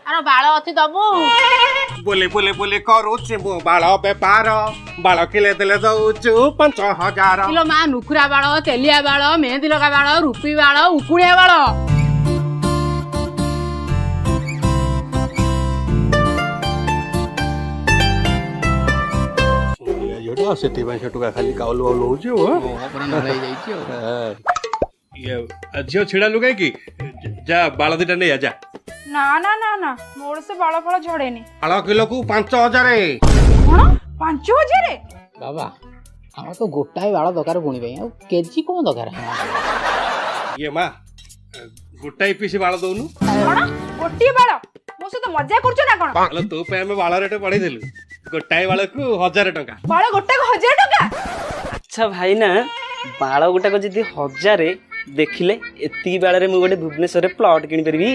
ଆର ବାଳ ଅଛି ଦବୁ बोले बोले बोले करूचे मो बाल बेपार बाल किले देले दउचु 5000 କିଲୋ ମା ନୁଖୁରା ବାଳ ତେଲିଆ ବାଳ ମେହେନ୍ଦି ଲଗା ବାଳ ରୁପି ବାଳ ଉକୁଳିଆ ବାଳ येडा सेठी भाई छटुका खाली काउल वाउल होउची हो ପୁରା ନଳ ହେଇଯାଇଛି ଆଉ ये झियो छिड़ा लुगाई की जा बाल दिटा नै जा ना ना ना ना मोर से बाल फल झड़ेनी। बाल किलो को 5000 कौन 5000? ବାବା ଆମର ତ ଗୋଟାଏ ବାଳ ଦରକାର ପୁଣି ପାଇଁ ଆଉ କେଜି କଣ ଦରକାର ये मा गोटाई पीस बाल दउनु कौन गोटी बाल मो से तो मजा करछ ना कौन? हेलो तो पे हम बाल रेट बढ़ी देलु गोटाई बाल को 1000 टका बाल गोटा को 1000 टका? अच्छा भाई ना बाल गोटाक जदि 1000 देखिले एति बाଳରେ मु गोटे भुवनेश्वर प्लॉट किनि परबी।